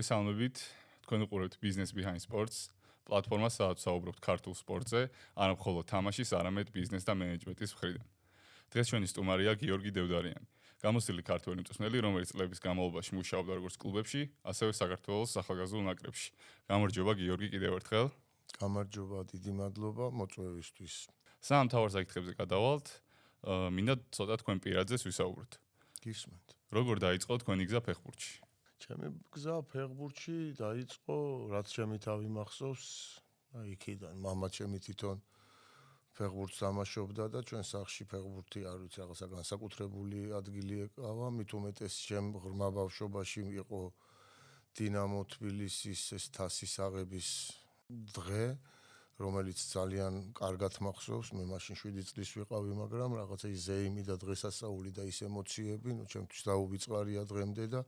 მოგესალმებით, თქვენ უყურებთ Business Behind Sports, პლატფორმას, სადაც საუბრობთ ქართულ სპორტზე, არა მხოლოდ თამაშის, არამედ ბიზნეს და მენეჯმენტის მხრიდან. დღეს ჩვენი სტუმარია გიორგი დევდარიანი, გამოცდილი ქართველი მწვრთნელი, რომელიც წლების განმავლობაში მუშაობდა როგორც კლუბებში, ასევე საქართველოს ახალგაზრდულ ნაკრებში. გამარჯობა გიორგი კიდევ ერთხელ. გამარჯობა, დიდი მადლობა მოწვევისთვის. სამ მთავარ საკითხებზე გადავალთ. მინდა ცოტა თქვენ პირადზეს ვისაუბროთ. გისმენთ. როგორ დაიწყო თქვენი გზა ფეხბურთში? ჩემი გზა ფეხბურთში დაიწყო, რაც ჩემი თავი მახსოვს, იქიდან მამა ჩემი თვითონ ფეხბურთს თამაშობდა და ჩვენ სახლში ფეხბურთი არ ვიცი რაღაცა განსაკუთრებული ადგილი ეკავა, მით უმეტეს ჩემ ღრმა ბავშვობაში იყო დინამო თბილისის ეს თასის აღების დღე, რომელიც ძალიან კარგად მახსოვს, მე მაშინ 7 წლის ვიყავი, მაგრამ რაღაცა ის ზეიმი და დღესასწაული და ის ემოციები, ჩემთვის დაუვიწყარია დღემდე და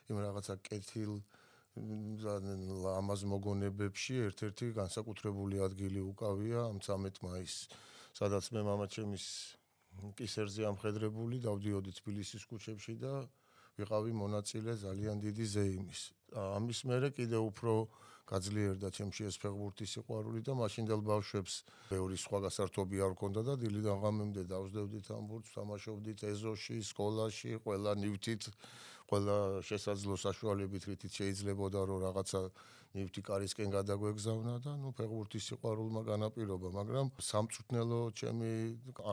იმ რაღაცა კეთილ ამას მოგონებებში ერთ-ერთი განსაკუთრებული ადგილი უკავია ამ 13 მაისს, სადაც მე მამაჩემის კისერზე ამხედრებული დავდიოდი თბილისის ქუჩებში და ვიყავი მონაწილე ძალიან დიდი ზეიმის. ამის მერე კიდევ უფრო გაძლიერდა ჩემში ეს ფეხბურთის სიყვარული და მაშინდელ ბავშვებს ბევრი სხვა გასართობი არ ჰქონდა და დილიდან ღამემდე დავსდევდით ამ ბურთს, თამაშობდით ეზოში, სკოლაში, ყველა ნივთით, ყველა შესაძლო საშუალებით, რითიც შეიძლებოდა რომ რაღაცა ნივთი კარისკენ გადაგვეგზავნა და ფეხბურთის სიყვარულმა განაპირობა, მაგრამ სამწვრთნელო ჩემი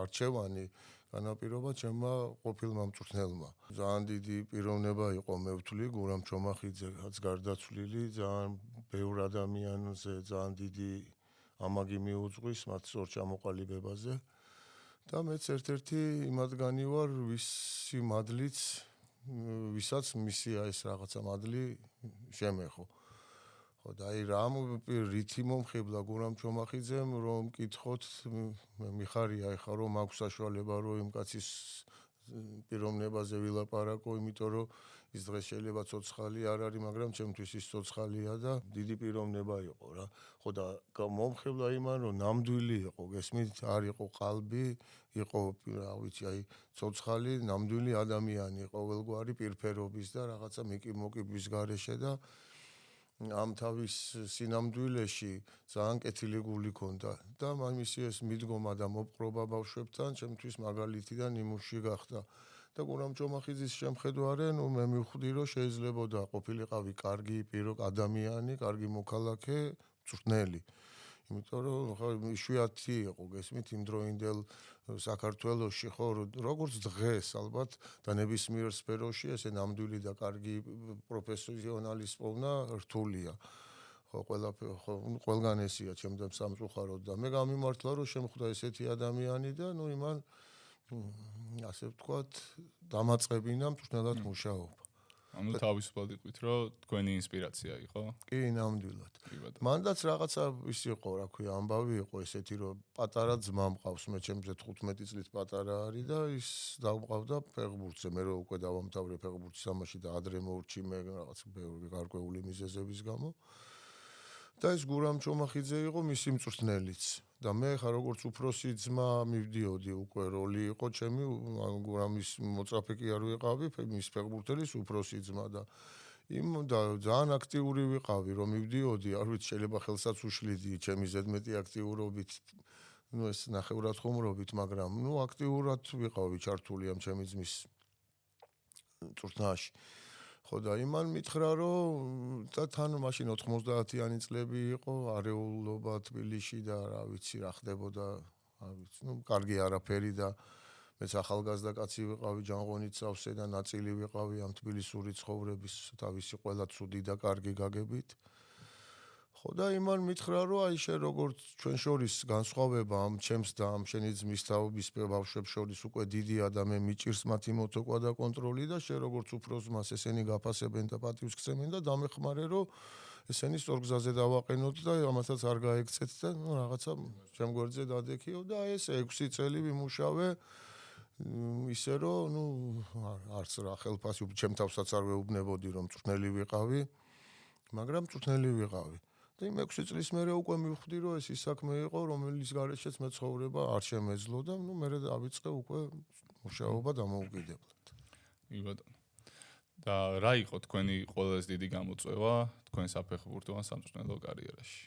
არჩევანი განაპირობა ჩემმა ყოფილმა მწვრთნელმა. ძალიან დიდი პიროვნება იყო, მე ვთვლი, გურამ ჩომახიძეც გარდაცვლილი, ძალიან ბევრ ადამიანზე ძალიან დიდი ამაგი მიუძღვის მათ სწორ ჩამოყალიბებაზე და მეც ერთ-ერთი იმადგანი ვარ, ვისაც მისია ეს რაღაცა მადლი შემეხო. ხო და აი რამ რითი მომხიბლა გურამ ჩომახიძემ რომ მკითხოთ, მე მიხარია ეხა რომ მაქვს საშუალება რომ იმ კაცის პიროვნებაზე ვილაპარაკო, იმიტომ რომ ის დღეს შეიძლება ცოცხალი არ არის, მაგრამ ჩემთვის ის ცოცხალია და დიდი პიროვნება იყო რა. ხო და მომხიბლა იმან რომ ნამდვილი იყო, გესმით, არ იყო ყალბი, იყო რა ვიცი, აი ცოცხალი, ნამდვილი ადამიანი, ყოველგვარი პირფერობის და რაღაცა მიკი-მოკიბის გარეშე და ამ თავის სინამდვილეში ძალიან კეთილი გული ჰქონდა და მამისი ეს მიდგომა და მოპყრობა ბავშვებთან ჩემთვის მაგალითი და ნიმუში გახდა. და გურამ ჩომახიძის შემხედვარე, მე მივხვდი რომ შეიძლებოდა ყოფილიყავი კარგი ადამიანი, კარგი მოქალაქე, მწვრთნელი. იმიტომ რომ იშვიათი იყო, გესმით, იმ დროინდელ საქართველოში, ხო, როგორც დღეს ალბათ და ნებისმიერ სფეროში ესე ნამდვილი და კარგი პროფესიონალის პოვნა რთულია. ხო, ყველგან ესია ჩემთან სამწუხაროდ და მე გამიმართლა რომ შემხვდა ესეთი ადამიანი და იმან ასე ვთქვათ, დამაწყებინა მწვრთნელად მუშაობა. ანუ თავისუფლად იყვით, რომ თქვენი ინსპირაცია იყო? კი, ნამდვილად. მანდაც რაღაცა ის იყო, რა ქვია, ამბავი იყო ესეთი, რომ პატარა ძმა მყავს, მე ჩემზე 15 წლით პატარა არის და ის დავყავდა ფეხბურთზე, მე რო უკვე დავამთავრე ფეხბურთის თამაში და ადრე მოვრჩი მე რაღაც ბევრი გარკვეული მიზეზების გამო. და ეს გურამ ჩომახიძე იყო მისი მწვრთნელიც. და მე ხა როგორც უფროსი ძმა მივდიოდი უკვე როლი იყო ჩემი, გურამის მოწაფე კი არ ვიყავი, მის ფეხბურთელის უფროსი ძმა და ძალიან აქტიური ვიყავი, რომ მივდიოდი, არ ვიცი, შეიძლება ხელსაც უშლიდი ჩემი ზედმეტი აქტიურობით, ეს ნახევრად ხუმრობით, მაგრამ აქტიურად ვიყავი ჩართული ამ ჩემი ძმის მწვრთნაში. ხო და იმან მითხრა რომ და თან მაშინ 90-იანი წლები იყო, არეულობა თბილისში და რა ვიცი რა ხდებოდა, არ ვიცი, კარგი არაფერი და მეც ახალგაზრდა კაცი ვიყავი, ჯანღონით სავსე და ნაწილი ვიყავი ამ თბილისური ცხოვრების თავისი ყველა ცუდი და კარგი გაგებით. ხო და იმან მითხრა რომ აი შენ როგორც ჩვენ შორის განსხვავება ამ ჩემს და ამ შენი ძმის თაობის ბავშვებს შორის უკვე დიდია და მე მიჭირს მათი მოტოქვა და კონტროლი და შენ როგორც უფროს ძმას ესენი გაფასებენ და პატივს გცემენ და დამეხმარე რომ ესენი სწორ გზაზე დავაყენოთ და ამასაც არ გაეკცეთ და რაღაცა ჩემ გვერდზე დადექიო და ეს 6 წელი ვიმუშავე ისე რომ არც რა ხელფასი ჩემ თავსაც არ ვეუბნებოდი რომ მწვრთნელი ვიყავი, მაგრამ მწვრთნელი ვიყავი. და იმ 6 წლის მერე უკვე მივხვდი რომ ეს ის საქმე იყო, რომელიც გარეშეც მე ცხოვრება არ შემეძლო და მერე დავიწყე უკვე მუშაობა დამოუკიდებლად. კი ბატონო. და რა იყო თქვენი ყველაზე დიდი გამოწვევა თქვენ საფეხბურთო ან სამწვრთნელო კარიერაში?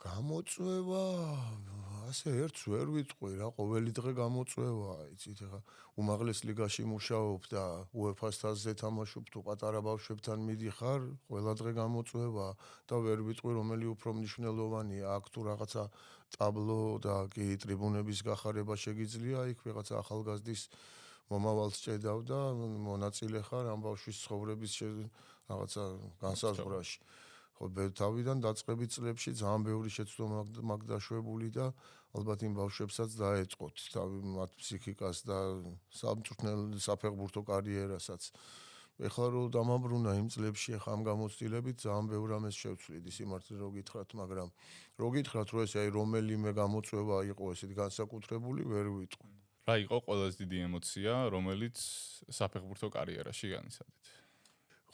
გამოწვევა ასე ერთს ვერ ვიტყვი რა, ყოველი დღე გამოწვევაა, იცით, ეხა უმაღლეს ლიგაში მუშაობ და UEFA-ს თასზე თამაშობ, თუ პატარა ბავშვებთან მიდიხარ, ყველა დღე გამოწვევაა და ვერ ვიტყვი რომელი უფრო მნიშვნელოვანია, აქ თუ რაღაცა ტაბლო და კი ტრიბუნების გახარება შეგიძლია, იქ ვიღაცა ახალგაზრდის მომავალს ჭედავ და მონაწილე ხარ ამ ბავშვის ცხოვრების რაღაცა განსაზღვრაში. ხო, თავიდან დაწყებით წლებში ძალიან ბევრი შეცდომა მაქვს დაშვებული და ალბათ იმ ბავშვებსაც დაეწყოთ თავი მათ ფსიქიკას და საფეხბურთო კარიერასაც. ეხლა რომ დამაბრუნა იმ წლებში, ახლა ამ გამოცდილებით ძალიან ბევრ რამეს შევცვლიდი, სიმართლე რო გითხრათ, მაგრამ რო გითხრათ, რომ ესე რომელიმე გამოწვევა იყო ესეთი განსაკუთრებული, ვერ ვიტყვი. რა იყო ყველაზე დიდი ემოცია, რომელიც საფეხბურთო კარიერაში განიცადეთ?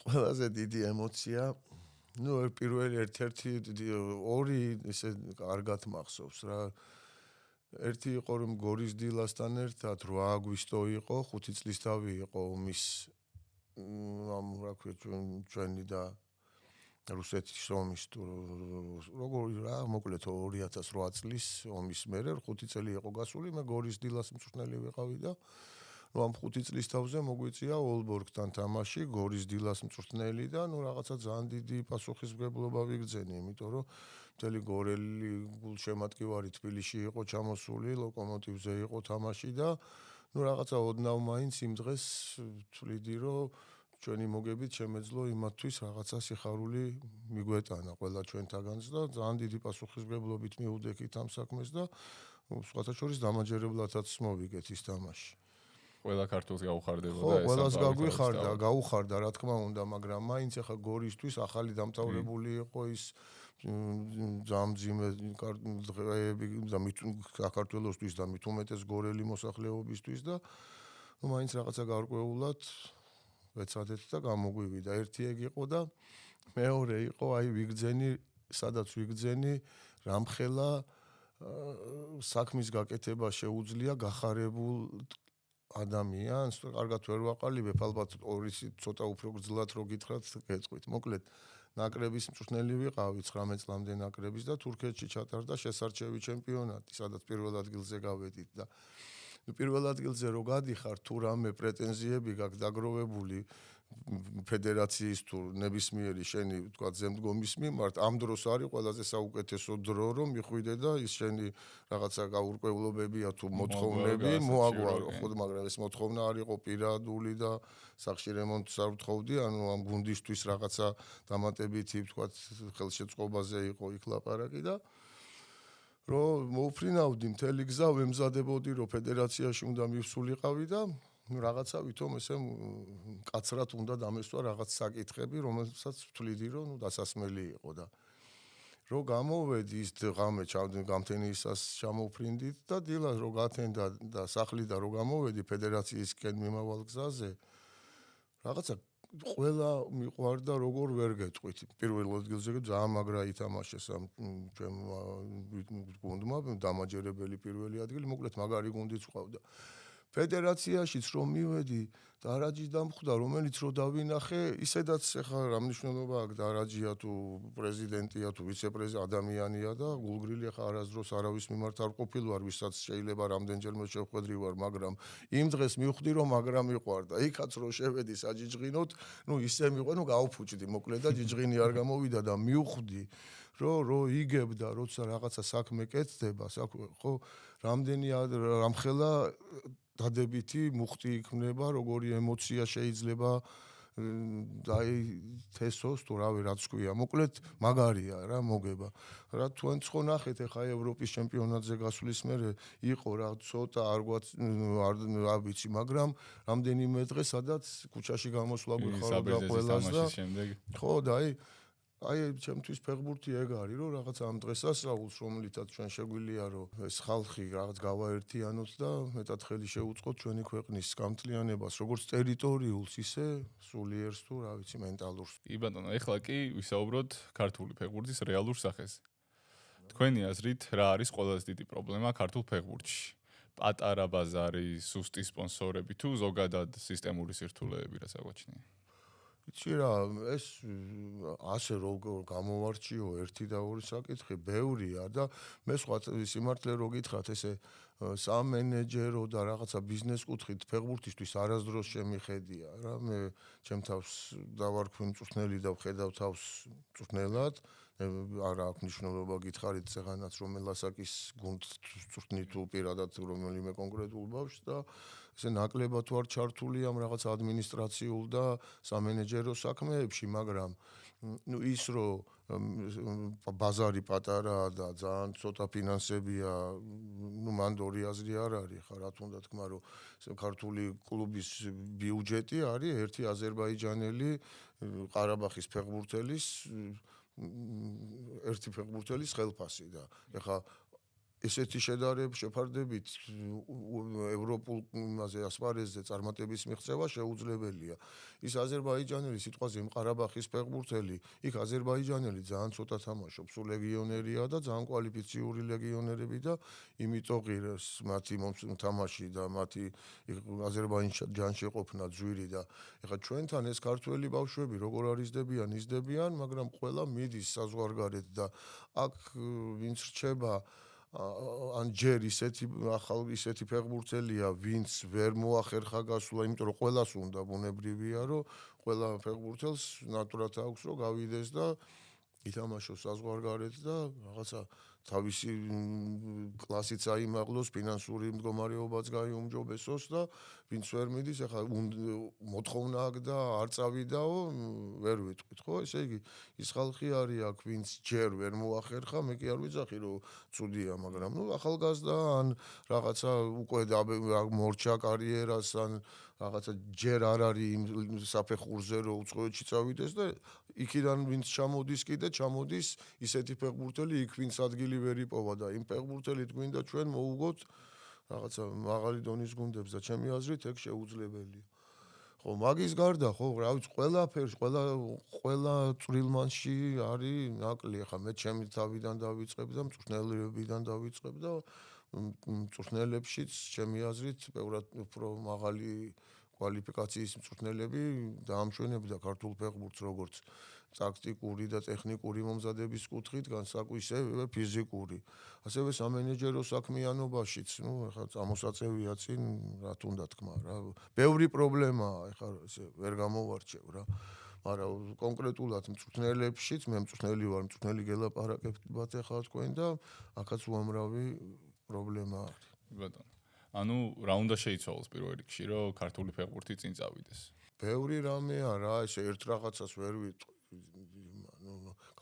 ყველაზე დიდი ემოცია პირველი ერთ-ერთი ორი ესე კარგად მახსოვს რა. ერთი იყო რომ გორის დილასთან ერთად 8 აგვისტო იყო, 5 წლის თავი იყო ომის ამ რა ქვია ჩვენი და რუსეთის ომის როგორი რა მოკლედ 2008 წლის ომის მერე 5 წელი იყო გასული, მე გორის დილას მწვრთნელი ვიყავი და ამ 5 წლის თავზე მოგვიწია ოლბორგთან თამაში, გორის დილას მწვრთნელი და რაღაცა ძალიან დიდი პასუხისმგებლობა ვიგრძენი, იმიტომ რომ მთელი გორელი გულშემატკივარი თბილისში იყო ჩამოსული, ლოკომოტივზე იყო თამაში და რაღაცა ოდნავ მაინც იმ დღეს ვთვლიდი, რომ ჩვენი მოგებით შემეძლო იმათთვის რაღაცა სიხარული მიგვეტანა ყველა ჩვენთაგანს და ძალიან დიდი პასუხისმგებლობით მივუდექით ამ საქმეს და სხვათა შორის დამაჯერებლათაც მოვიგეთ ის თამაში. ყველა ქართულს გაუხარდებოდა ეს. ხო, ყველას გაგვიხარდა, გაუხარდა, რა თქმა უნდა, მაგრამ მაინც ახლა გორისთვის ახალი დამთავრებული იყო ის ძამძიმე დღეები და საქართველოსთვის და მით უმეტეს გორელი მოსახლეობისთვის და მაინც რაღაცა გარკვეულად ვეცადეთ და გამოგვივიდა. ერთი ეგ იყო და მეორე იყო აი ვიგრძენი, სადაც ვიგრძენი, რამხელა საქმის გაკეთება შეუძლია გახარებულ ადამიანს, კარგად ვერ ვაყალიბებ, ალბათ ორის ცოტა უფრო გძლად რო გითხრათ, გეტყვით. მოკლედ, ნაკრების მწვრთნელი ვიყავი 19 წლამდე ნაკრების და თურქეთში ჩატარდა შესარჩევი ჩემპიონატი, სადაც პირველ ადგილზე გავედით და პირველ ადგილზე რო გადიხარ, თუ რამე პრეტენზიები გაქვს დაგროვებული ფედერაციის თუ ნებისმიერი შენი თქვა ზემდგომის მიმართ, ამ დროს არის ყველაზე საუკეთესო დრო რომ მიხვიდე და ის შენი რაღაცა გაურკვევლობებია თუ მოთხოვნები მოაგვარო, ხო, მაგრამ ეს მოთხოვნა არ იყო პირადული და სახში რემონტს არ ვთხოვდი, ანუ ამ გუნდისთვის რაღაცა დამატებითი თქვა ხელშეწყობაზე იყო იქ ლაპარაკი და რომ მოვფრინავდი მთელი გზა ვემზადებოდი რომ ფედერაციაში უნდა მივსულიყავი და რაღაცა ვითომ ესე კაცრად უნდა დამესვა რაღაც საკითხები, რომელსაც ვთვლიდი რომ დასასმელი იყო და რო გამოვედი ის ღამე გამთენიისას ჩამოვფრინდით და დილას რო გათენდა და სახლიდან რო გამოვედი ფედერაციისკენ მიმავალ გზაზე რაღაცა ყველა მიყვარდა როგორ ვერ გეტყვით. პირველ ადგილზე ძალიან მაგრა ითამაშეს ამ ჩემმა გუნდმა, დამაჯერებელი პირველი ადგილი, მოკლედ მაგარი გუნდიც ყავდა. ფედერაციაშიც რომ მივედი, დარაჯი დამხვდა, რომელიც რო დავინახე, ისედაც ახლა რა მნიშვნელობა აქვს დარაჯია თუ პრეზიდენტია თუ ვიცე-პრეზიდენტი ადამიანია და გულგრილი ახლა არასდროს არავის მიმართ არ ყოფილვარ, ვისაც შეიძლება რამდენჯერმე შევხვედრი ვარ, მაგრამ იმ დღეს მივხვდი რომ მაგრა მიყვარდა. იქაც რო შევედი საჯიჯღინოთ, ისე მიყვე, გავფუჭდი, მოკლედ და ჯიჯღინი არ გამოვიდა და მივხვდი რომ იგებდა, როცა რაღაცა საქმე კეთდება, ხო, რამდენი რამხელა დადებითი მუხტი იქნება, როგორი ემოცია შეიძლება თესოს თუ რავი რაც ქვია. მოკლედ მაგარია რა მოგება. რა თქვენც ხო ნახეთ ახლა ევროპის ჩემპიონატზე გასulis მერე იყო რა ცოტა არ ვიცი, მაგრამ რამდენიმე დღე სადაც ქუჩაში გამოსვლა გვიხარდა ყველას და ხო და აი ჩემთვის ფეხბურთი ეგ არის რომ რაღაც ამ დღესასწაულს რომლითაც ჩვენ შეგვიძლია რომ ეს ხალხი რაღაც გავაერთიანოთ და მეტად ხელი შეუწყოთ ჩვენი ქვეყნის გამთლიანებას როგორც ტერიტორიულს ისე სულიერს თუ რა ვიცი მენტალურს. კი ბატონო, ეხლა კი ვისაუბროთ ქართული ფეხბურთის რეალურ სახეზე. თქვენი აზრით რა არის ყველაზე დიდი პრობლემა ქართულ ფეხბურთში? პატარა ბაზარი, სუსტი სპონსორები თუ ზოგადად სისტემური სირთულეები რაც აგვაჩნია? იცი რა, ეს ასე როგორ გამოვარჩიო ერთი და ორი საკითხი, ბევრია და მე სხვა სიმართლე რო გითხრათ, ესე სამენეჯერო და რაღაცა ბიზნეს კუთხით ფეხბურთისთვის არასდროს შემიხედია რა, მე ჩემ თავს დავარქვი მწვრთნელი და ვხედავ თავს მწვრთნელად, არა აქვს მნიშვნელობა გითხარით წეღანაც რომელ ასაკის გუნდს წვრთნი თუ პირადად რომელიმე კონკრეტულ ბავშვს და ესე ნაკლებად ვარ ჩართული ამ რაღაც ადმინისტრაციულ და სამენეჯერო საქმეებში, მაგრამ ну ის რომ ბაზარი პატარაა და ძალიან ცოტა ფინანსებია, ну მანდ ორი აზრი არ არის ხა რა თქმა უნდა, რომ ქართული კლუბის ბიუჯეტი არის ერთი აზერბაიჯანელი ყარაბაღის ფეხბურთელის ერთი ფეხბურთელის ხელფასი და ეხა ესეთი შეფარდებით ევროპულ იმაზე ასპარეზზე წარმატების მიღწევა შეუძლებელია. ის აზერბაიჯანელი სიტყვაზე ყარაბაღის ფეხბურთელი, იქ აზერბაიჯანელი ძალიან ცოტა თამაშობს, ლეგიონერია და ძალიან კვალიფიციური ლეგიონერები და იმიტომ ღირს მათი თამაში და მათი აზერბაიჯანში ყოფნა ძვირი და ეხლა ჩვენთან ეს ქართველი ბავშვები როგორ არიზდებიან, იზრდებიან, მაგრამ ყველა მიდის საზღვარგარეთ და აქ ვინც რჩება ან ჯერ ისეთი ისეთი ფეხბურთელია, ვინც ვერ მოახერხა გასვლა, იმიტომ რომ ყველას უნდა ბუნებრივია, რომ ყველა ფეხბურთელს ნატურად აქვს, რომ გავიდეს და ითამაშოს საზღვარგარეთ და რაღაცა თავისი კლასიც აიმაღლოს, ფინანსური მდგომარეობაც გაიუმჯობესოს და ვინც ვერ მიდის, ახლა მოთხოვნა აქვს და არ წავიდაო, ვერ ვიტყვით, ხო? ესე იგი, ის ხალხი არის აქ, ვინც ჯერ ვერ მოახერხა, მე კი არ ვიძახი, რომ ცუდია, მაგრამ ნუ ახალგაზრდა ან რაღაცა უკვე მორჩა კარიერას ან რაღაცა ჯერ არ არის იმ საფეხურზე, რომ უცხოეთში წავიდეს და იქიდან ვინც ჩამოდის კიდე ჩამოდის ისეთი ფეხბურთელი იქ ვინც ადგილი ვერ იპოვა და იმ ფეხბურთელით გვინდა ჩვენ მოუგოთ რაღაცა მაღალი დონის გუნდებს და ჩემი აზრით ეგ შეუძლებელია. ხო, მაგის გარდა ხო, რა ვიცი, ყველაფერში, ყველა წვრილმანში არის ნაკლი. ახლა მე ჩემი თავიდან დავიწყებ და მწვრთნელებიდან დავიწყებ და მწვრთნელებშიც ჩემი აზრით ბევრად უფრო მაღალი კვალიფიკაციის მწვრთნელები დაამშვენებდა ქართულ ფეხბურთს როგორც ტაქტიკური და ტექნიკური მომზადების კუთხით, განსაკუთრებით ფიზიკური. ასევე სამენეჯერო საქმიანობაშიც, ну, ეხლა წამოსაწევია წინ, რა თუნდა თქვა რა. ბევრი პრობლემაა, ეხლა ესე ვერ გამოვარჩევ რა. მაგრამ კონკრეტულად მწვრთნელებშიც, მე მწვრთნელი ვარ, მწვრთნელი გელაპარაკებთ ეხლა თქვენ და აქაც უამრავი პრობლემა არის. ბატონო. ანუ რა უნდა შეიცვალოს პირველ რიგში, რომ ქართული ფეხბურთი წინ წავიდეს? ბევრი რამეა რა, ესე ერთ რაღაცას ვერ ვიტყვი.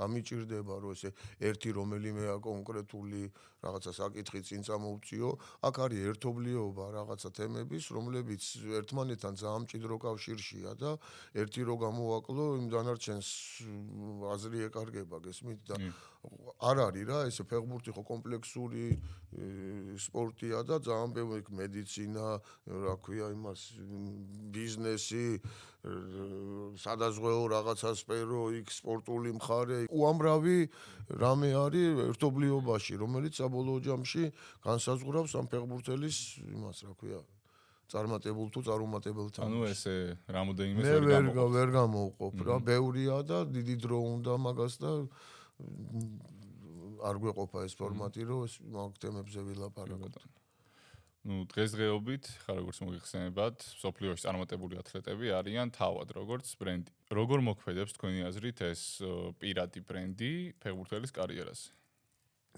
გამიჭირდება რომ ესე ერთი რომელიმე კონკრეტული რაღაცა საკითხი წინ წამოვწიო, აქ არის ერთობლიობა რაღაცა თემების, რომლებიც ერთმანეთთან ძალიან მჭიდრო კავშირშია და ერთი რო გამოვაკლო, იმ დანარჩენს აზრი ეკარგება, გესმით და არ არის რა, ესე ფეხბურთი ხო კომპლექსური სპორტია და ძალიან ბევრი მედიცინა, რა ქვია იმას, ბიზნესი, სადაზღვეო რაღაცა სფერო, იქ სპორტული მხარე, უამრავი რამე არის ერთობლიობაში, რომელიც საბოლოო ჯამში განსაზღვრავს ამ ფეხბურთელის იმას, რა ქვია, წარმატებულ თუ წარუმატებელთან. ანუ ესე რამოდენიმე ვერ გამოვყოფ რა, ბევრია და დიდი დრო უნდა მაგას და არ გვეყოფა ეს ფორმატი, რომ ეს მაგ თემებზე ვილაპარაკოთ. ну დღესდღეობით ხა როგორც მოგიხსენებათ, სოფლიოში წარმატებული ათლეტები არიან თავად როგორც ბრენდი. როგორ მოქმედებს თქვენი აზრით ეს პირადი ბრენდი ფეხბურთელის კარიერაზე?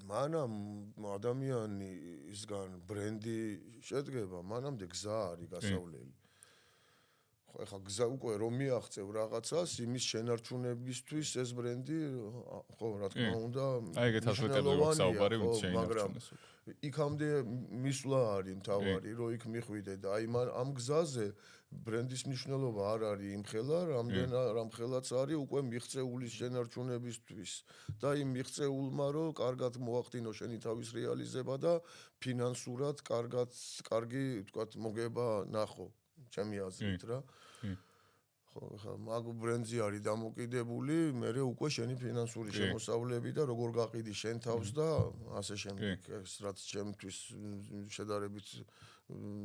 მანამ ადამიანისგან ბრენდი შედგება, მანამდე გზა არის გასავლელი. ეხლა გზა უკვე რომ მიაღწევ რაღაცას, იმის შენარჩუნებისთვის ეს ბრენდი, ხო, რა თქმა უნდა, აი ეგეთ ათლეტებზე გვაქვს ვინც შეინარჩუნეს. იქამდე მისვლა არის მთავარი, რომ იქ მიხვიდე და აი ამ გზაზე ბრენდის მნიშვნელობა არ არის იმხელა, რამხელაც არის უკვე მიღწეული შენარჩუნებისთვის და იმ მიღწეულმა რომ კარგად მოახდინო შენი თავის რეალიზება და ფინანსურად კარგი, თქვათ, მოგება ნახო. ჩემი აზრით რა. ხო, ხა მაგ ბრენდზე არის დამოკიდებული, მე უკვე შენი ფინანსური შემოსავლები და როგორ გაყიდი შენ თავს და ასე შემდეგ. ეს რაც ჩემთვის შედარებით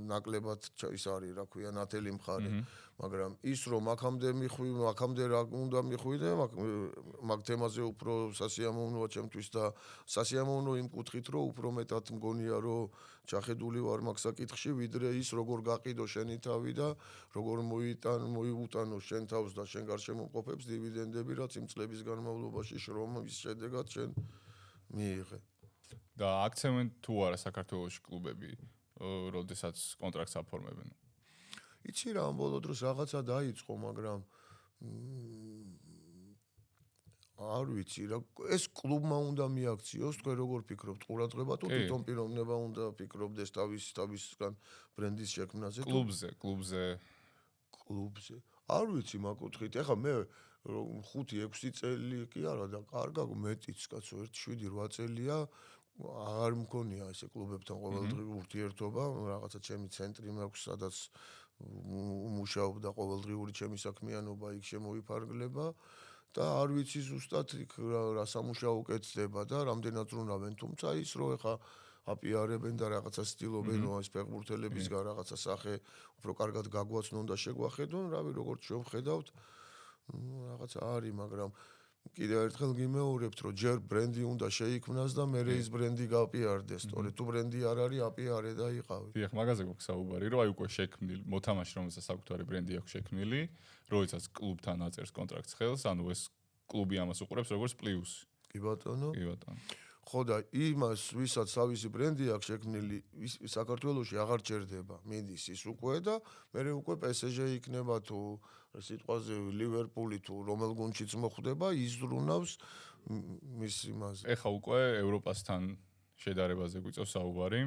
ნაკლებად ის არის, რა ქვია, ნათელი მხარე. მაგრამ ის რომ აქამდე რა უნდა მიხვიდე, მაგ თემაზე უფრო სასიამოვნოა ჩემთვის და სასიამოვნო იმ კუთხით, რომ უფრო მეტად მგონია, რომ ჩახედული ვარ მაგ საკითხში, ვიდრე ის როგორ გაყიდო შენი თავი და როგორ მოიუტანო შენ თავს და შენ გარშემო მყოფებს დივიდენდები, რაც იმ წლების განმავლობაში შრომის შედეგად შენ მიიღე. და აქცევენ თუ არა საქართველოში კლუბები, როდესაც კონტრაქტს აფორმებენ? იცი რა, ამ ბოლო დროს რაღაცა დაიწყო, მაგრამ არ ვიცი რა, ეს კლუბმა უნდა მიაქციოს, თქვენ როგორ ფიქრობთ, ყურადღება თუ თვითონ პიროვნება უნდა ფიქრობდეს თავისგან ბრენდის შექმნაზე? კლუბზე. არ ვიცი მაგ კუთხით. ეხლა მე 5-6 წელი კი არა და კარგა მეტიც კაცო 7-8 წელია აღარ მქონია ესე კლუბებთან ყოველდღიური ურთიერთობა, რაღაცა ჩემი ცენტრი მაქვს, სადაც მუშაობ და ყოველდღიური ჩემი საქმიანობა იქ შემოიფარგლება და არ ვიცი ზუსტად იქ რა სამუშაო კეთდება და რამდენად ზრუნავენ, თუმცა ის რომ ეხა აპიარებენ და რაღაცა სტილობენ, რომ ეს ფეხბურთელებისგან რაღაცა სახე უფრო კარგად გაგვაცნონ და შეგვახედონ, რავი, როგორც ჩვენ ვხედავთ, რაღაცა არის, მაგრამ კიდევ ერთხელ გიმეორებთ, რომ ჯერ ბრენდი უნდა შეიქმნას და მერე ის ბრენდი გაპიარდეს, სწორედ თუ ბრენდი არ არის, აპიარე და იყავი. დიახ, მაგაზე გვაქვს საუბარი, რომ აი უკვე შექმნილი მოთამაშე, რომელსაც საკუთარი ბრენდი აქვს შექმნილი, როდესაც კლუბთან აწერს კონტრაქტს ხელს, ანუ ეს კლუბი ამას უყურებს როგორც პლუსი. კი ბატონო. კი ბატონო. ხო და იმას, ვისაც თავისი ბრენდი აქვს შექმნილი, საქართველოში აღარ ჩერდება. მიდის ის უკვე და მერე უკვე PSG იქნება თუ სიტყვაზე ლივერპული თუ რომელ გუნდშიც მოხვდება, იზრუნავს მის იმაზე. ეხა უკვე ევროპასთან შედარებაზე გვიწევს საუბარი.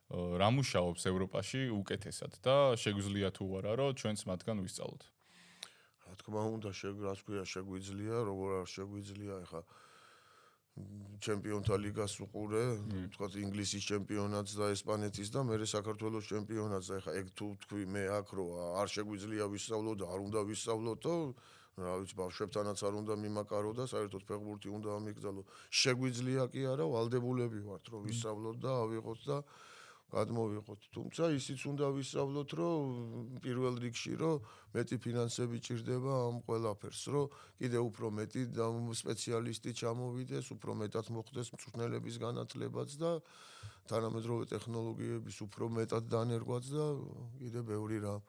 რა მუშაობს ევროპაში უკეთესად და შეგვიძლია თუ არა, რომ ჩვენც მათგან ვისწავლოთ? რა თქმა უნდა, რას ქვია, შეგვიძლია, როგორ არ შეგვიძლია, ეხა ჩემპიონთა ლიგას უყურე, თქვათ ინგლისის ჩემპიონატს და ესპანეთის და მერე საქართველოს ჩემპიონატს და ეხა ეგ თუ თქვი მე აქ რომ არ შეგვიძლია ვისწავლო და არ უნდა ვისწავლოთო, რა ვიცი, ბავშვებთანაც არ უნდა მიმაკარო და საერთოდ ფეხბურთი უნდა ამიგზავნო. შეგვიძლია კი არა, ვალდებულები ვართ რომ ვისწავლოთ და ავიღოთ და გადმოვიყოთ. თუმცა ისიც უნდა ვისწავლოთ, რომ პირველ რიგში რომ მეტი ფინანსები ჭირდება ამ ყველაფერს, რომ კიდევ უფრო მეტი სპეციალისტი ჩამოვიდეს, უფრო მეტად მოხდეს მწვრთნელების განათლებაც და თანამედროვე ტექნოლოგიების უფრო მეტად დანერგვაც და კიდევ ბევრი რამ.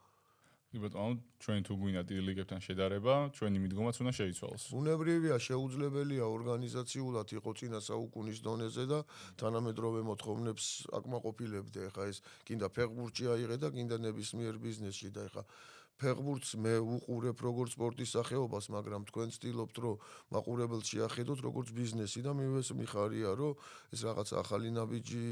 კი ბატონო, ჩვენ თუ გვინდა დიდი ლიგებთან შედარება, ჩვენი მიდგომაც უნდა შეიცვალოს. უნებრივია, შეუძლებელია ორგანიზაციულად იყო წინა საუკუნის დონეზე და თანამედროვე მოთხოვნებს აკმაყოფილებდა. ეხა ეს კიდე ფეხბურთში აიღე და კიდე ნებისმიერ ბიზნესში და ეხა ფეხბურთს მე უყურებ როგორც სპორტის სახეობას, მაგრამ თქვენ ცდილობთ, რომ მაყურებელს შეახედოთ როგორც ბიზნესი და მივეს მიხარია, რომ ეს რაღაც ახალი ნაბიჯი,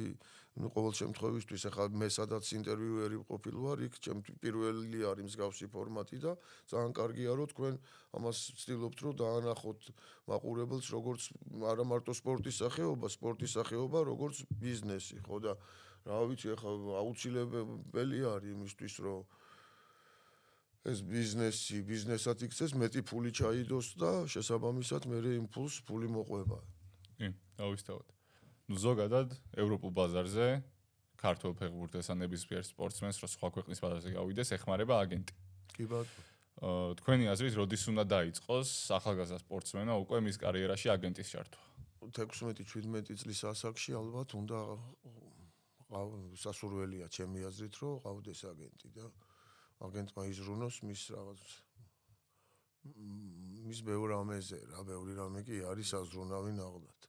ну, ყოველ შემთხვევისთვის, ახლა მე სადაც ინტერვიუერი ყოფილ ვარ, იქ ჩემთვის პირველი არის მსგავსი ფორმატი და ძალიან კარგია, რომ თქვენ ამას ცდილობთ, რომ დაანახოთ მაყურებელს როგორც არა მარტო სპორტის სახეობა, როგორც ბიზნესი, ხო და რა ვიცი, ახლა აუცილებელი არის იმისთვის, რომ ეს ბიზნესად იქცეს, მეტი ფული ჩაიდოს და შესაბამისად მერე იმ ფულს ფული მოყვება. კი, დავისთავოთ. ნუ ზოგადად ევროპულ ბაზარზე ქართულ ფეხბურთელს ან ნებისმიერ სპორტსმენს, რო სხვა ქვეყნის ბაზარზე გავიდეს, ეხმარება აგენტი. კი ბატონო. თქვენი აზრით, როდის უნდა დაიწყოს ახალგაზრდა სპორტსმენმა უკვე მის კარიერაში აგენტის ჩართვა? 16-17 წლის ასაკში ალბათ უნდა სასურველია ჩემი აზრით, რომ ყავდეს აგენტი და აგენტმა იზრუნოს მის რაღაც მის ბევრ რამეზე, ბევრი რამე კი არის საზრუნავი ნაღდათ.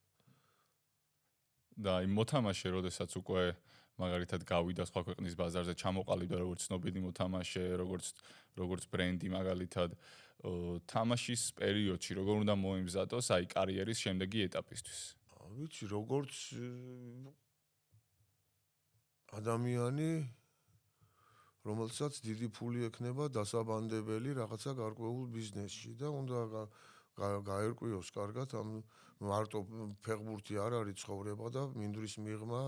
და იმ მოთამაშე, როდესაც უკვე მაგალითად გავიდა სხვა ქვეყნის ბაზარზე, ჩამოყალიბდა როგორც ცნობილი მოთამაშე, როგორც ბრენდი მაგალითად, თამაშის პერიოდში როგორ უნდა მოემზადოს აი კარიერის შემდეგი ეტაპისთვის? ვიცი, როგორც ადამიანი, რომელსაც დიდი ფული ექნება დასაბანდებელი რაღაცა გარკვეულ ბიზნესში და უნდა გაერკვიოს კარგად ამ მარტო ფეხბურთი არ არის ცხოვრება და მინდვრის მიღმა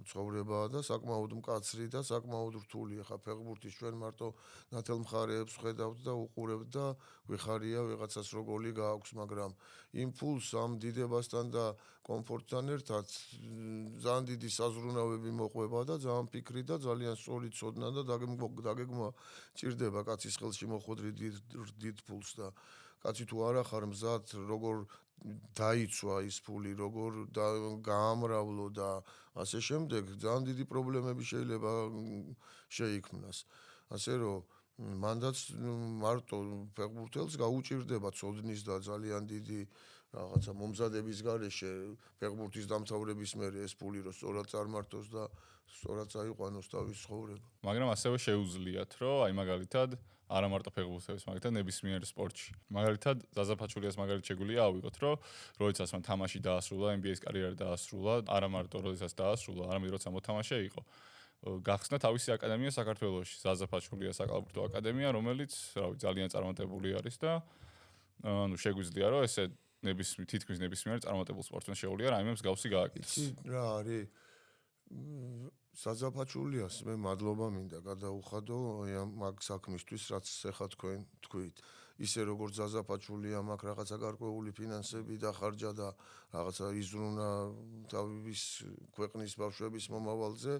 ცხოვრებაა და საკმაოდ მკაცრი და საკმაოდ რთული. ახლა ფეხბურთის ჩვენ მარტო ნათელ მხარეებს ხედავთ და უყურებთ და გვიხარია ვიღაცას რო გოლი გააქვს, მაგრამ იმ ფულს ამ დიდებასთან და კომფორტთან ერთად ძალიან დიდი საზრუნავები მოყვება და ძალიან ფიქრი და ძალიან სწორი ცოდნა და დაგეგმვა ჭირდება კაცის ხელში მოხვედრი დიდ ფულს და კაცი თუ არ ახარ მზად როგორ დაიცვა ის ფული, როგორ გაამრავლო და ასე შემდეგ, ძალიან დიდი პრობლემები შეიძლება შეიქმნას. ასე რომ მანდაც მარტო ფეხბურთელს გაუჭირდება ცოდნის და ძალიან დიდი რაღაცა მომზადების გარეშე ფეხბურთის დამთავრების მერე ეს ფული რო სწორად წარმართოს და სწორად წაიყვანოს თავის ცხოვრება. მაგრამ ასევე შეუძლიათ, რომ აი მაგალითად არა მარტო ფეხბურთის, მაგალითად ნებისმიერ სპორტში. მაგალითად ზაზაფაჩულიას მაგალითად შეგვიძლია ავიღოთ, რომ როდესაც მან თამაში დაასრულა, NBA-ის კარიერა დაასრულა, არა მარტო როდესაც დაასრულა, არამედ როცა მოთამაშე იყო. გახსნა თავისი აკადემია საქართველოში, ზაზაფაჩულიას საკალათბურთო აკადემია, რომელიც, რავი, ძალიან წარმატებული არის და ანუ შეგვიძლია, რომ ესე თითქმის ნებისმიერ წარმატებულ სპორტსმენს შეუძლია რაიმე მსგავსი გააკეთოს. იცი რა არის? საზაფაჩულიას მე მადლობა მინდა გადაუხადო ამ მაგ საქმისთვის, რაც ეხა თქვენ თქვით. ისე როგორც ზაზაფაჩულია მაქვს რაღაცა გარკვეული ფინანსები დახარჯა და რაღაცა იზრუნა თავის ქვეყნის ბავშვების მომავალზე.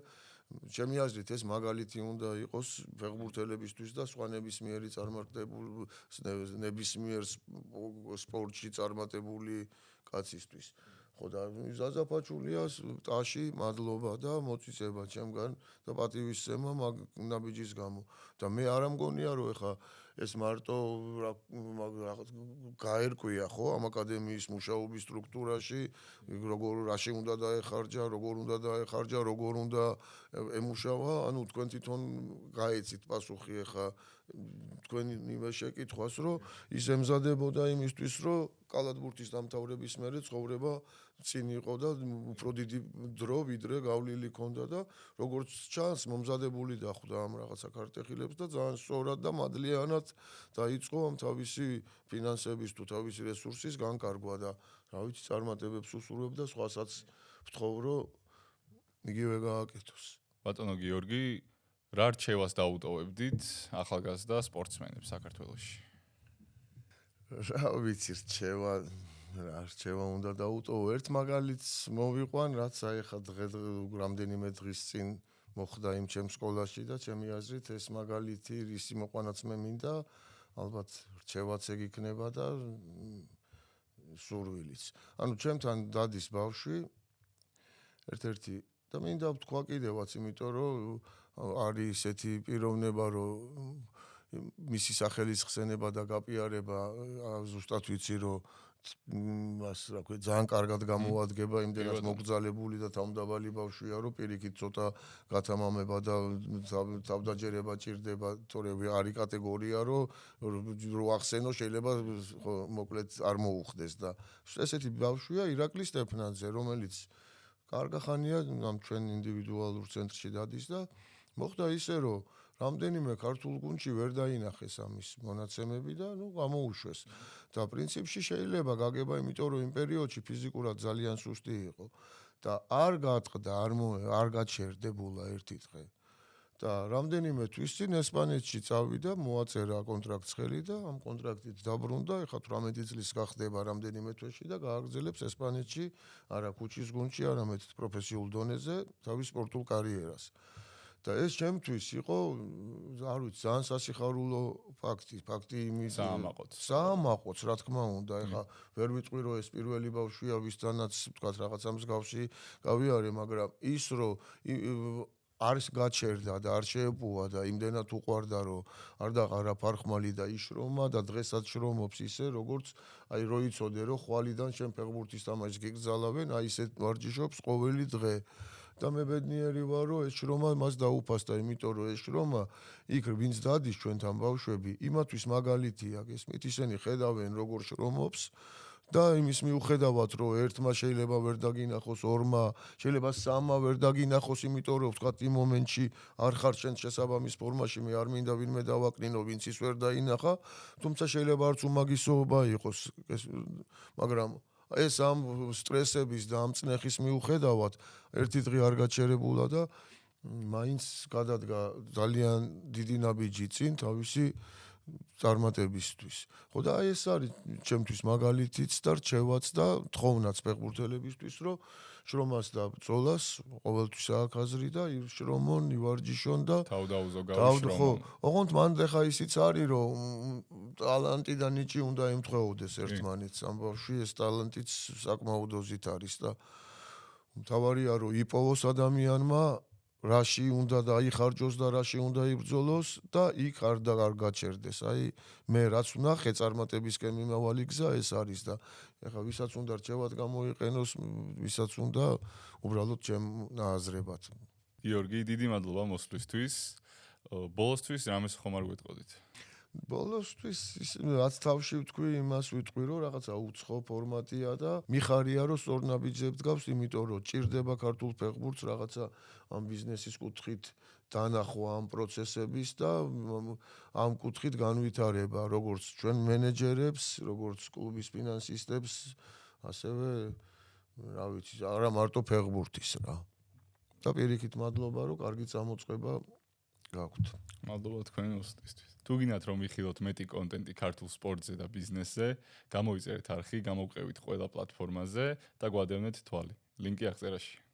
ჩემი აზრით ეს მაგალითი უნდა იყოს ფეხბურთელებისთვის და სხვა ნებისმიერი ნებისმიერ სპორტში წარმატებული კაცისთვის. ხო და ზაზაფაჩულიას ტაში მადლობა და მოწიწება ჩემგან და პატივისცემა მაგ ნაბიჯის გამო. და მე არ ამგონია რომ ეხა ეს მარტო გაერკვია ხო ამ აკადემიის მუშაობის სტრუქტურაში, რაში უნდა დაეხარჯა, როგორ უნდა ემუშავა, ანუ თქვენ თვითონ გაეცით პასუხი ეხა თქვენივე შეკითხვას, რომ ის ემზადებოდა იმისთვის, რომ კალათბურთის დამთავრების მერე ცხოვრება წინ იყო და უფრო დიდი დრო ვიდრე გავლილი ქონდა და როგორც ჩანს მომზადებული დახვდა ამ რაღაცა ქარტეხილებს და ძალიან სწორად და მადლიანად დაიწყო ამ თავისი ფინანსების თუ თავისი რესურსის განკარგვა და რა ვიცი წარმატებებს უსურვებ და სხვასაც ვთხოვ რომ იგივე გააკეთოს. ბატონო გიორგი, რა რჩევას დაუტოვებდით ახალგაზრდა სპორტსმენებს საქართველოში? რა ვიცი რჩევა უნდა დაუტოვო. ერთ მაგალითს მოვიყვან, რაც აი ხა რამდენიმე დღის წინ მოხდა იმ ჩემ სკოლაში და ჩემი აზრით ეს მაგალითი ისი მოყვანაც მე მინდა, ალბათ რჩევაც ეგ იქნება და სურვილიც. ანუ ჩემთან დადის ბავშვი ერთ-ერთი და მინდა ვთქვა კიდევაც, იმიტომ რომ არის ესეთი პიროვნება, რომ მისი სახელის ხსენება და გაპიარება ზუსტად ვიცი, რომ რა ქვია, ძალიან კარგად გამოადგება, იმდენად მოგრძალებული და თავმდაბალი ბავშვია, რომ პირიქით ცოტა გათამამება და თავდაჯერება ჭირდება, თორემ არის კატეგორია, რომ ახსენო შეიძლება მოკლედ არ მოუხდეს და ესეთი ბავშვია ირაკლი სტეფნაძე, რომელიც კარგა ხანია ამ ჩვენ ინდივიდუალურ ცენტრში დადის და მოხდა ისე, რომ რამდენიმე ქართულ გუნდში ვერ დაინახეს ამის მონაცემები და გამოუშვეს. და პრინციპში შეიძლება გაგება, იმიტომ რომ იმ პერიოდში ფიზიკურად ძალიან სუსტი იყო და არ გაწყდა, არ გაჩერდებულა ერთი დღე. და რამდენიმე თვის წინ ესპანეთში წავიდა, მოაწერა კონტრაქტს ხელი და ამ კონტრაქტით დაბრუნდა, ეხლა 18 წლის გახდება რამდენიმე თვეში და გააგრძელებს ესპანეთში, არა ქუჩის გუნდში, არამედ პროფესიულ დონეზე თავის სპორტულ კარიერას. და ეს ჩემთვის იყო, არ ვიცი, ძალიან სასიხარულო ფაქტი იმის საამაყოც, რა თქმა უნდა, ეხლა ვერ ვიტყვი, რომ ეს პირველი ბავშვია, ვისთანაც ვთქვათ რაღაცა მსგავსი გავიარე, მაგრამ ის რომ არ გაჩერდა და არ შეეპუვა და იმდენად უყვარდა, რომ არ დაყარა ფარხმალი და იშრომა და დღესაც შრომობს ისე, როგორც აი რო იცოდე, რომ ხვალიდან შენ ფეხბურთის თამაშს გიგზალავენ, აი ისე ვარჯიშობს ყოველი დღე. და მე ბედნიერი ვარ, რომ ეს შრომა მას დაუფასდა, იმიტომ რომ ეს შრომა იქ ვინც დადის ჩვენთან ბავშვები, იმათვის მაგალითია, გესმით, ისინი ხედავენ როგორ შრომობს და იმის მიუხედავად, რომ ერთმა შეიძლება ვერ დაგინახოს, ორმა შეიძლება სამმა ვერ დაგინახოს, იმიტომ რომ ვთქვათ იმ მომენტში არ ხარ შენ შესაბამის ფორმაში, მე არ მინდა ვინმე დავაკნინო, ვინც ის ვერ დაინახა, თუმცა შეიძლება არც უმაგისოობა იყოს ეს, მაგრამ ეს ამ სტრესების და ამ წნეხის მიუხედავად ერთი დღე არ გაჩერებულა და მაინც გადადგა ძალიან დიდი ნაბიჯი წინ თავისი წარმატებისთვის. ხო და აი ეს არის ჩემთვის მაგალითიც და რჩევაც და თხოვნაც ფეხბურთელებისთვის, რომ შრომას და ბრძოლას ყოველთვის აქვს აზრი და ირშრომონ, ივარჯიშონ და თავდაუზო ხო, გავიშრომონ. ოღონდ მან ხა ისიც არის, რომ ტალანტი და ნიჭი უნდა ემთხვეოდეს ერთმანეთს. ამ ბავშვი ეს ტალანტიც საკმაოდ დოზით არის და მთავარია რომ იპოვოს ადამიანმა რაში უნდა დაიხარჯოს და რაში უნდა იბრძოლოს და იქ არ გაჩერდეს. აი მე რაც ვნახე წარმატებისკენ მიმავალი გზა ეს არის და ეხლა ვისაც უნდა რჩევად გამოიყენოს, ვისაც უნდა უბრალოდ ჩემ აზრებად. გიორგი, დიდი მადლობა მოსვლისთვის. ბოლოსთვის რამეს ხომ არ გვეტყოდით? ბოლოსთვის რაც თავში ვთქვი, იმას ვიტყვი, რომ რაღაცა უცხო ფორმატია და მიხარია, რომ სწორ ნაბიჯებს გავს, იმიტომ რომ ჭირდება ქართულ ფეხბურთს რაღაცა ამ ბიზნესის კუთხით დანახვა ამ პროცესების და ამ კუთხით განვითარება, როგორც ჩვენ მენეჯერებს, როგორც კლუბის ფინანსისტებს, ასევე რა ვიცი, არა მარტო ფეხბურთის რა. და პირიქით მადლობა, რომ კარგი წამოწყება გაქვთ. მადლობა თქვენი მოსვლისთვის. თუ გინდათ რომ მიხილოთ მეტი კონტენტი ქართულ სპორტზე და ბიზნესზე, გამოიწერეთ არხი, გამოვყევით ყველა პლატფორმაზე და გვადევნეთ თვალი. ლინკი აღწერაში.